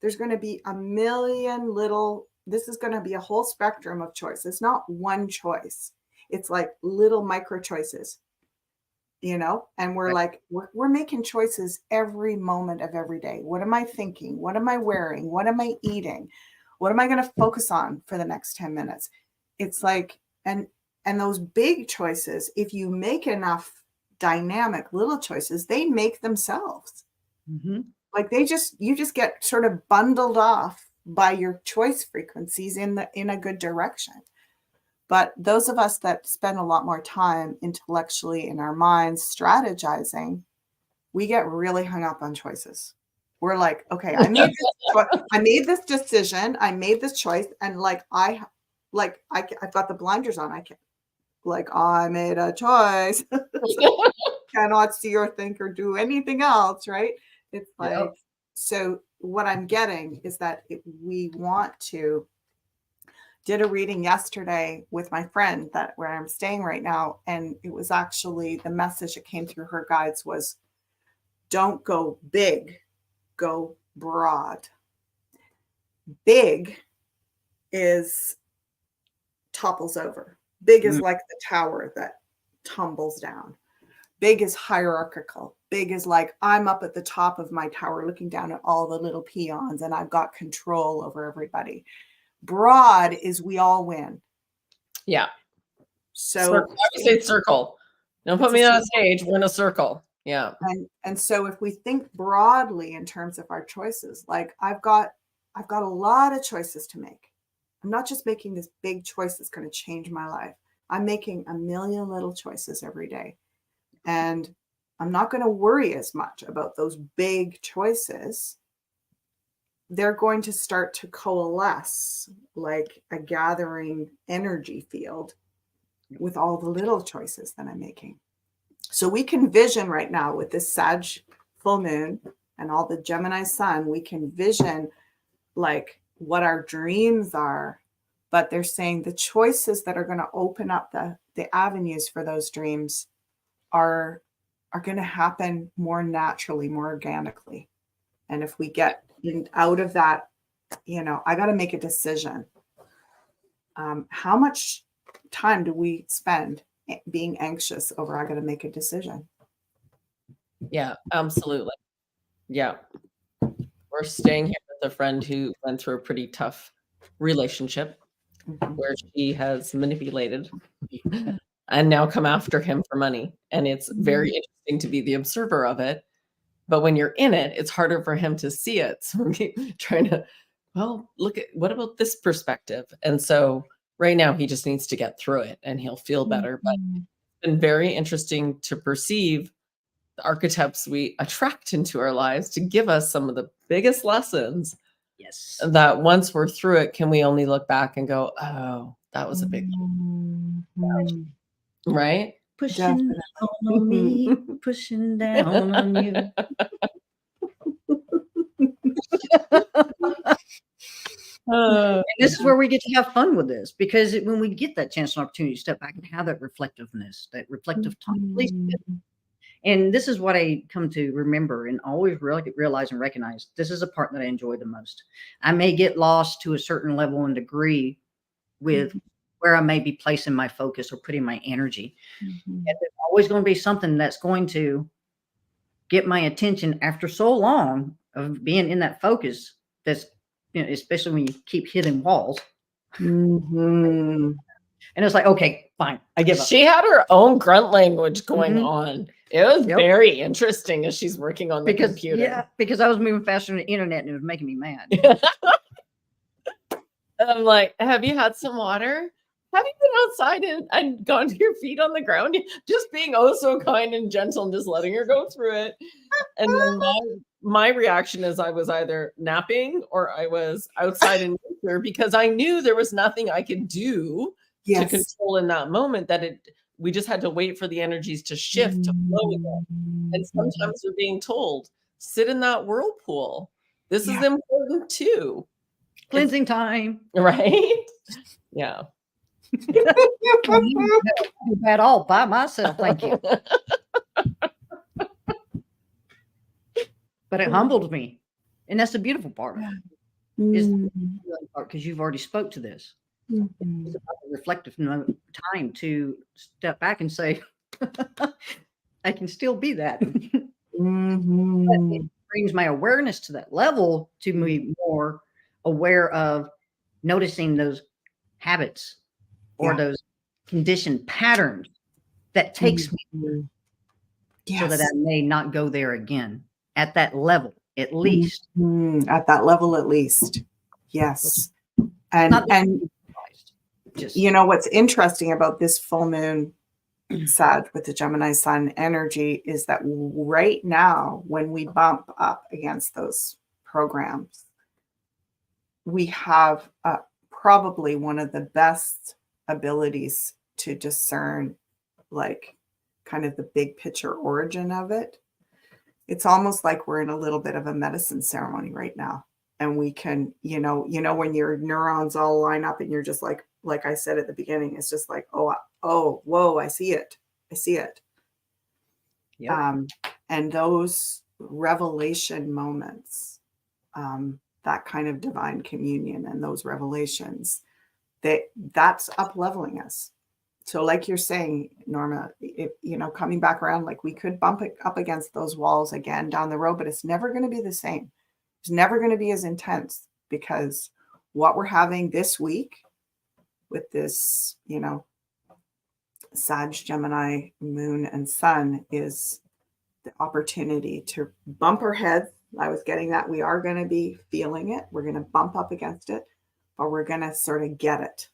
There's going to be a million little, this is going to be a whole spectrum of choice. It's not one choice. It's like little micro choices, you know, and we're like, we're making choices every moment of every day. What am I thinking? What am I wearing? What am I eating? What am I going to focus on for the next 10 minutes? It's like, and those big choices, if you make enough dynamic little choices, they make themselves. Mm-hmm. Like you just get sort of bundled off by your choice frequencies in a good direction. But those of us that spend a lot more time intellectually in our minds strategizing, we get really hung up on choices. We're like, okay, I made this decision, I made this choice, and I've got the blinders on. I made a choice. So cannot see or think or do anything else, right? It's like, so what I'm getting is that we want to. Did a reading yesterday with my friend where I'm staying right now. And it was actually the message that came through her guides was, don't go big, go broad. Big is topples over. Big is like the tower that tumbles down. Big is hierarchical. Big is like, I'm up at the top of my tower looking down at all the little peons and I've got control over everybody. Broad is we all win. Yeah. So I would say circle. Don't put me on a stage. We're in a circle. Yeah. And so if we think broadly in terms of our choices, like I've got a lot of choices to make. I'm not just making this big choice that's going to change my life. I'm making a million little choices every day. And I'm not going to worry as much about those big choices. They're going to start to coalesce like a gathering energy field with all the little choices that I'm making. So we can vision right now with this Sag full moon and all the Gemini sun, we can vision like what our dreams are, but they're saying the choices that are going to open up the avenues for those dreams are going to happen more naturally, more organically. And if we get out of that, you know, I got to make a decision. How much time do we spend being anxious over, I got to make a decision? Yeah, absolutely. Yeah. We're staying here with a friend who went through a pretty tough relationship where she has manipulated and now come after him for money. And it's very interesting to be the observer of it. But when you're in it, it's harder for him to see it. So we're trying to, well, look at what about this perspective? And so right now he just needs to get through it and he'll feel better. But it's been very interesting to perceive the archetypes we attract into our lives to give us some of the biggest lessons. Yes. That once we're through it, can we only look back and go, oh, that was a big one. Right? Pushing down on me, pushing down on you. And this is where we get to have fun with this, because when we get that chance and opportunity to step back and have that reflectiveness, that reflective time, please. And this is what I come to remember and always realize and recognize. This is a part that I enjoy the most. I may get lost to a certain level and degree with where I may be placing my focus or putting my energy. And there's always going to be something that's going to get my attention after so long of being in that focus. That's, especially when you keep hitting walls. Mm-hmm. And it's like, okay, fine, I give up. She had her own grunt language going Mhm. on. It was Yep. very interesting as she's working on the computer. Yeah, because I was moving faster than the internet and it was making me mad. I'm like, have you had some water? Have you been outside and gone to your feet on the ground? Just being oh so kind and gentle and just letting her go through it. And then my reaction is I was either napping or I was outside in nature because I knew there was nothing I could do to control in that moment, that we just had to wait for the energies to shift, to flow again. And sometimes we're being told, sit in that whirlpool. This is important too. Cleansing time. Right? Yeah. I do that all by myself. Thank you. But it humbled me. And that's the beautiful part. Is because you've already spoke to this. It's about the reflective time to step back and say, I can still be that. But it brings my awareness to that level to be more aware of noticing those habits or those conditioned patterns that takes me so that I may not go there again at that level, at least. At that level, at least. Yes. And just, you know, what's interesting about this full moon Sag with the Gemini sun energy is that right now, when we bump up against those programs, we have probably one of the best abilities to discern, like, kind of the big picture origin of it. It's almost like we're in a little bit of a medicine ceremony right now. And we can, you know, when your neurons all line up and you're just like I said at the beginning, it's just like, oh, whoa, I see it. I see it. Yep. And those revelation moments, that kind of divine communion and those revelations, that's up leveling us. So like you're saying, Norma, coming back around, like we could bump it up against those walls again down the road, but it's never going to be the same. It's never going to be as intense, because what we're having this week with this, Sag, Gemini, Moon, and Sun is the opportunity to bump our heads. I was getting that. We are going to be feeling it. We're going to bump up against it, but we're going to sort of get it.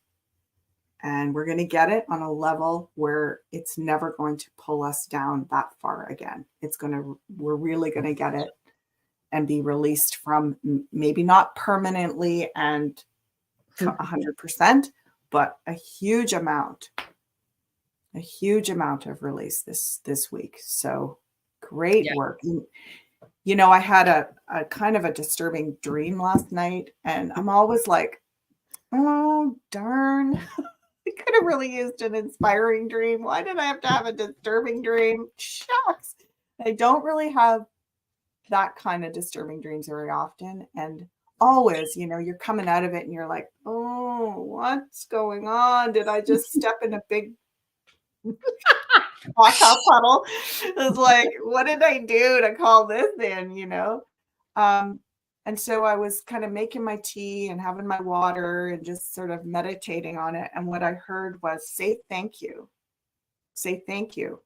And we're going to get it on a level where it's never going to pull us down that far again. We're really going to get it and be released from, maybe not permanently and 100%, but a huge amount of release this week. So great work. I had a kind of a disturbing dream last night, and I'm always like, oh, darn. I could have really used an inspiring dream. Why did I have to have a disturbing dream? Shucks. I don't really have that kind of disturbing dreams very often. And always, you're coming out of it and you're like, oh, what's going on? Did I just step in a big hot puddle? It's like, what did I do to call this in, And so I was kind of making my tea and having my water and just sort of meditating on it. And what I heard was, say thank you. Say thank you.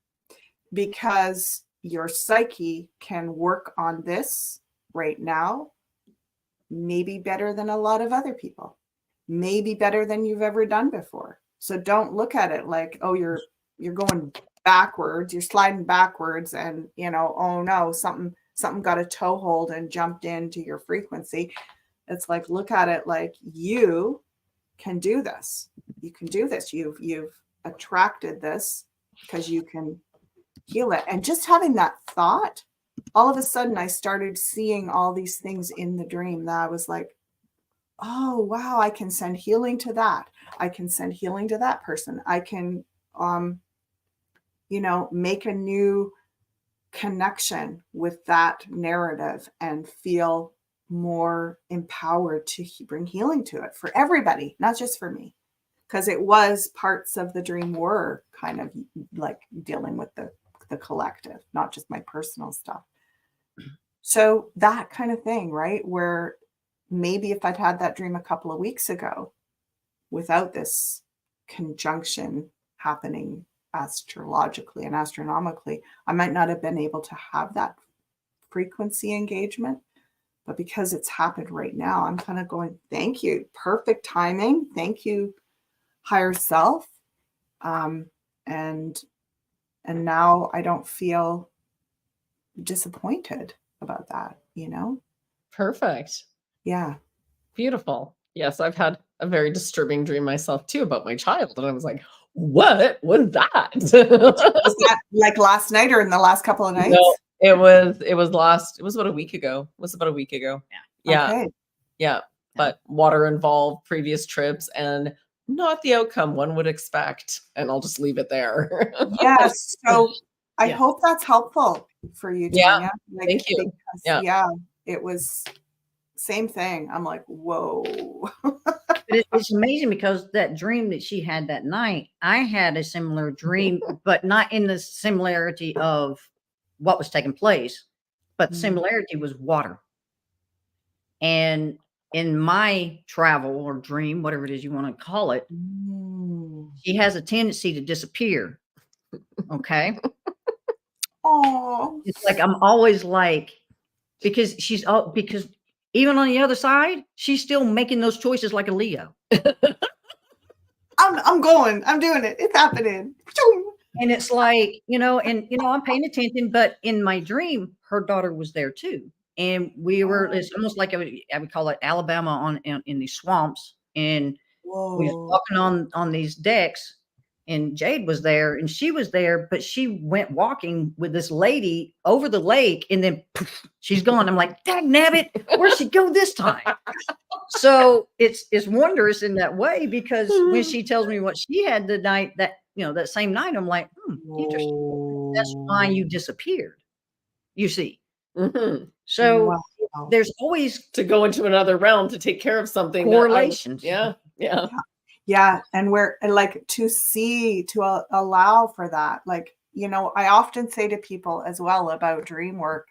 Because your psyche can work on this right now, maybe better than a lot of other people, maybe better than you've ever done before. So don't look at it like, oh, you're going backwards, you're sliding backwards, and oh no, something got a toehold and jumped into your frequency. It's like, look at it like you can do this. You can do this. You've attracted this because you can heal it. And just having that thought, all of a sudden I started seeing all these things in the dream that I was like, oh, wow, I can send healing to that. I can send healing to that person. I can, make a new connection with that narrative and feel more empowered to bring healing to it for everybody, not just for me. Because it was parts of the dream were kind of like dealing with the collective, not just my personal stuff. So that kind of thing, right? Where maybe if I'd had that dream a couple of weeks ago without this conjunction happening astrologically and astronomically, I might not have been able to have that frequency engagement. But because it's happened right now, I'm kind of going, thank you. Perfect timing. Thank you, higher self. And now I don't feel disappointed about that, you know? Perfect. Yeah. Beautiful. Yes, I've had a very disturbing dream myself too about my child. And I was like, what was that? Was that like last night or in the last couple of nights? No, it was about a week ago. It was about a week ago. Yeah. Okay. Yeah. But water involved, previous trips, and not the outcome one would expect. And I'll just leave it there. Yes. So I Yeah. hope that's helpful for you, Yeah. Tanya. Like, Thank you. because, Yeah. it was same thing. I'm like, whoa. But it's amazing because that dream that she had that night, I had a similar dream, but not in the similarity of what was taking place, but the similarity was water. And in my travel or dream, whatever it is you want to call it, she has a tendency to disappear. Okay. Oh. It's like I'm always like, because because even on the other side, she's still making those choices like a Leo. I'm doing it. It's happening. And it's like, I'm paying attention, but in my dream, her daughter was there too. And it's almost like I would call it Alabama in these swamps. And we was Whoa. walking on these decks, and Jade was there and she was there, but she went walking with this lady over the lake, and then poof, she's gone. I'm like, dang nabbit, where'd she go this time? So it's wondrous in that way, because when she tells me what she had the night that same night, I'm like, interesting. That's why you disappeared. You see. Mhm. So Wow. there's always To go into another realm to take care of something. correlations. Yeah. Yeah. And to allow for that. Like, I often say to people as well about dream work,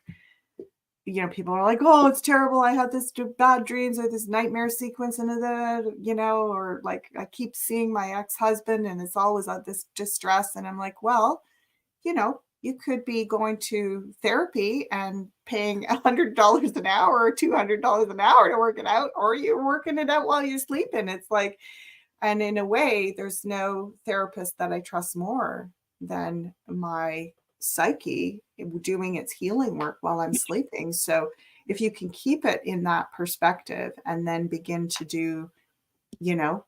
people are like, oh, it's terrible. I had this bad dreams or this nightmare sequence and or like I keep seeing my ex-husband and it's always this distress. And I'm like, well, you could be going to therapy and paying $100 an hour or $200 an hour to work it out, or you're working it out while you're sleeping. It's like, and in a way, there's no therapist that I trust more than my psyche doing its healing work while I'm sleeping. So if you can keep it in that perspective and then begin to do,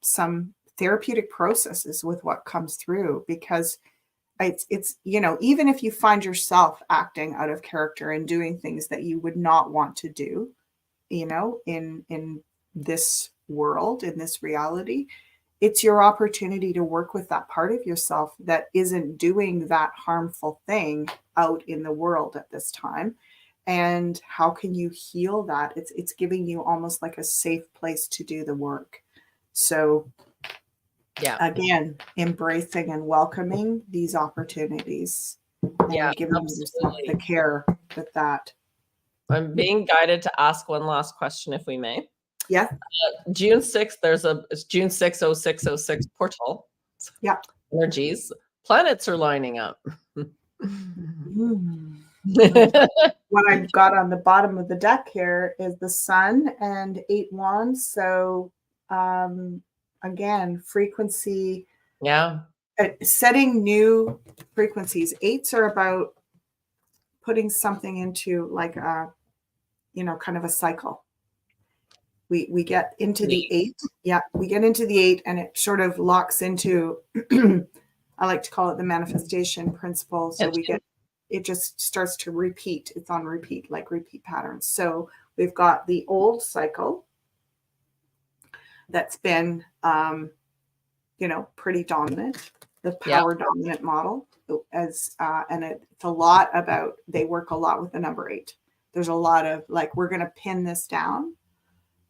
some therapeutic processes with what comes through, because it's even if you find yourself acting out of character and doing things that you would not want to do, in this world, in this reality, it's your opportunity to work with that part of yourself that isn't doing that harmful thing out in the world at this time. And how can you heal that? It's giving you almost like a safe place to do the work. So again, embracing and welcoming these opportunities and giving yourself the care with that. I'm being guided to ask one last question, if we may. Yeah. June 6th, it's June 6, 0606 portal. Yeah. Energies. Planets are lining up. What I've got on the bottom of the deck here is the sun and 8 wands. So again, frequency. Yeah. Setting new frequencies. 8s are about putting something into like a, kind of a cycle. We get into the 8. Yeah, we get into the 8 and it sort of locks into, I like to call it the manifestation principle. So it just starts to repeat. It's on repeat, like repeat patterns. So we've got the old cycle that's been, pretty dominant, the power dominant model, and it's a lot about, they work a lot with the number 8. There's a lot of like, we're going to pin this down.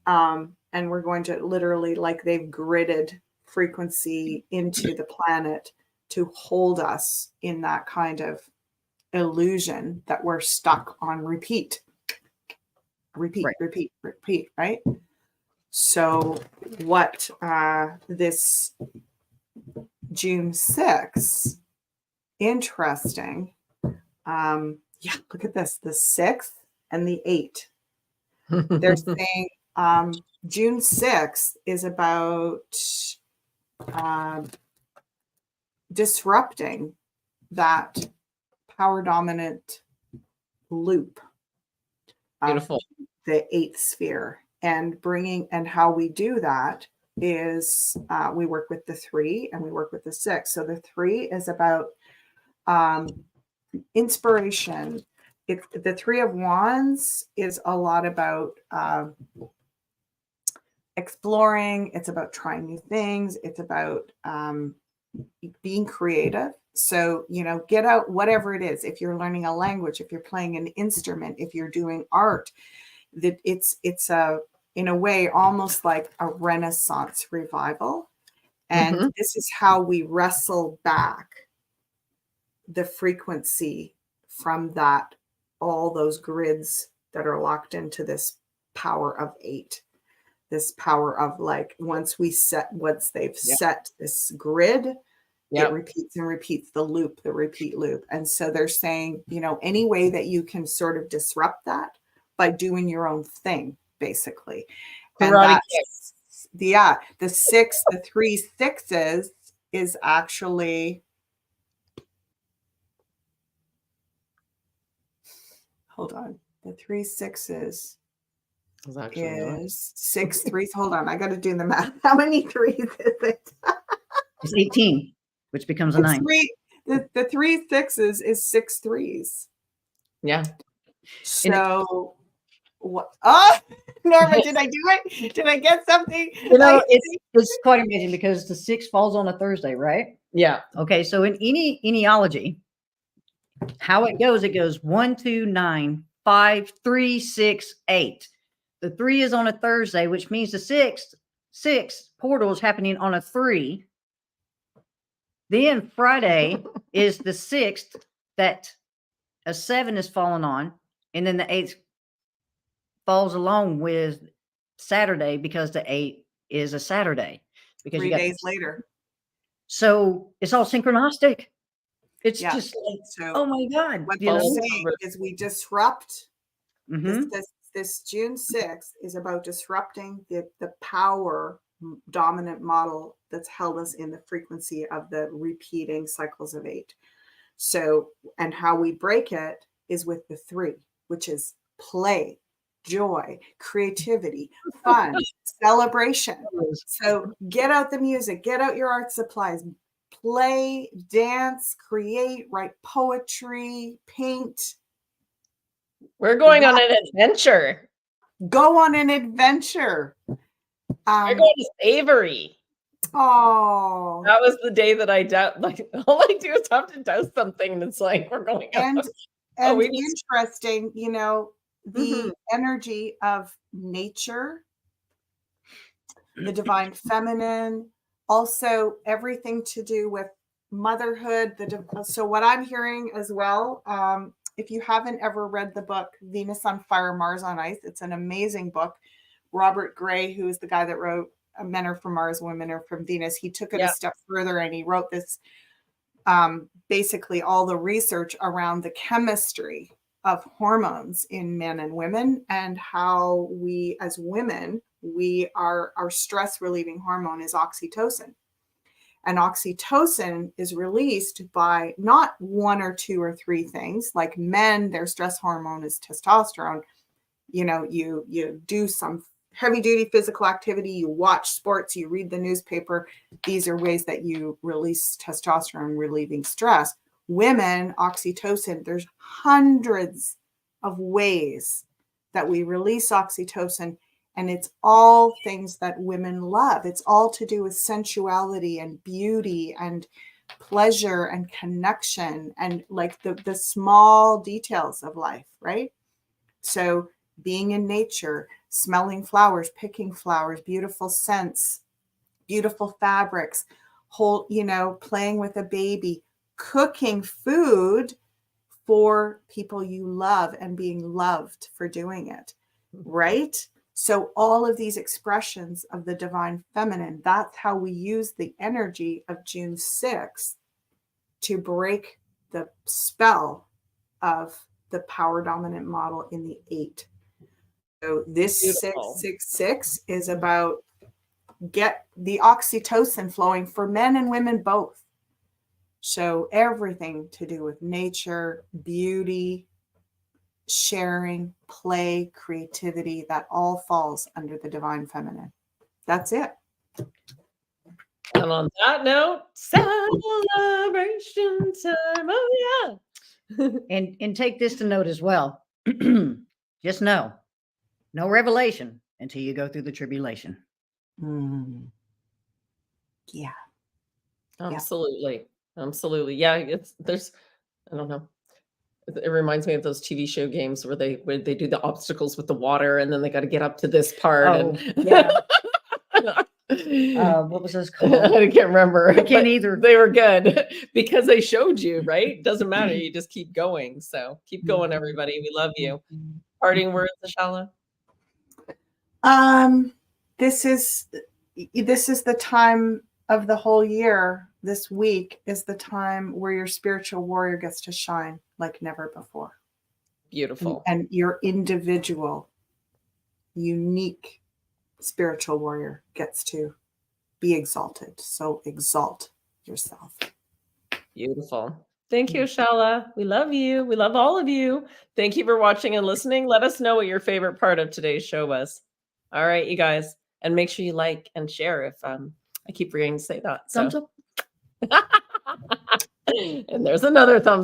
And we're going to literally, like, they've gridded frequency into the planet to hold us in that kind of illusion that we're stuck on repeat. repeat, Right. repeat, repeat, right? So what this June 6th, interesting. Yeah, look at this, the 6th and the 8th. They're saying June 6th is about disrupting that power dominant loop of Beautiful. the 8th sphere, and bringing, and how we do that is we work with the 3 and we work with the 6. So the 3 is about inspiration. The 3 of Wands is a lot about exploring. It's about trying new things. It's about being creative. So, get out whatever it is. If you're learning a language, if you're playing an instrument, if you're doing art, that it's a, in a way, almost like a Renaissance revival. And this is how we wrestle back the frequency from that, all those grids that are locked into this power of 8, this power of, like, once they've set this grid, it repeats and repeats the loop, the repeat loop. And so they're saying, any way that you can sort of disrupt that by doing your own thing, basically. And that's the 6, the 3 6s is actually, hold on, the 3 6s is 6 3s. Hold on, I got to do the math. How many 3s is it? It's 18, which becomes a 9. The 3 6s is 6 3s. Yeah. So what? Oh, Norma, did I do it? Did I get something? It's quite amazing because the 6 falls on a Thursday, right? Yeah. Okay, so in enealogy, how it goes 1 2 9 5 3 6 8. The 3 is on a Thursday, which means the 6 portal is happening on a 3. Then Friday is the 6th that a 7 is falling on, and then the 8th falls along with Saturday because the 8 is a Saturday. Because 3 days later. So it's all synchronistic. It's just like, so oh my God. What they're saying is we disrupt this June 6th is about disrupting the power dominant model that's held us in the frequency of the repeating cycles of 8. So, and how we break it is with the 3, which is play, joy, creativity, fun, celebration. So get out the music, get out your art supplies, play, dance, create, write poetry, paint. We're going on an adventure. Go on an adventure. We're going to Savory. Oh, that was the day that I doubt. Like, all I do is have to douse something, and it's like we're going. And interesting, the energy of nature, the divine feminine, also everything to do with motherhood. So what I'm hearing as well, if you haven't ever read the book Venus on Fire, Mars on Ice, it's an amazing book. Robert Gray, who is the guy that wrote Men Are From Mars, Women Are From Venus, he took it a step further, and he wrote this, basically all the research around the chemistry of hormones in men and women, and how we as women, our stress relieving hormone is oxytocin. And oxytocin is released by not 1 or 2 or 3 things. Like men, their stress hormone is testosterone. You do some heavy duty physical activity, you watch sports, you read the newspaper. These are ways that you release testosterone, relieving stress. Women, oxytocin, there's hundreds of ways that we release oxytocin. And it's all things that women love. It's all to do with sensuality and beauty and pleasure and connection and like the small details of life, right? So being in nature, smelling flowers, picking flowers, beautiful scents, beautiful fabrics, playing with a baby, cooking food for people you love and being loved for doing it. right? So all of these expressions of the divine feminine, that's how we use the energy of June 6th to break the spell of the power dominant model in the 8. So this Beautiful. 666 is about get the oxytocin flowing for men and women both. So everything to do with nature, beauty, sharing, play, creativity, that all falls under the divine feminine. That's it. And on that note, celebration time. Oh yeah. And take this to note as well. Just know, no revelation until you go through the tribulation. Yeah. Absolutely. Absolutely. Yeah, there's I don't know. It reminds me of those TV show games where they do the obstacles with the water and then they got to get up to this part. Oh, And yeah. What was this called? I can't remember. I can't either. They were good because they showed you, right? Doesn't matter. You just keep going. So keep going, everybody. We love you. Parting words, Ashala? This is the time of the whole year. This week is the time where your spiritual warrior gets to shine like never before. Beautiful. And your individual, unique spiritual warrior gets to be exalted. So exalt yourself. Beautiful. Thank you, Ashala. We love you. We love all of you. Thank you for watching and listening. Let us know what your favorite part of today's show was. All right, you guys. And make sure you like and share if I keep forgetting to say that. Thumbs up. And there's another thumbs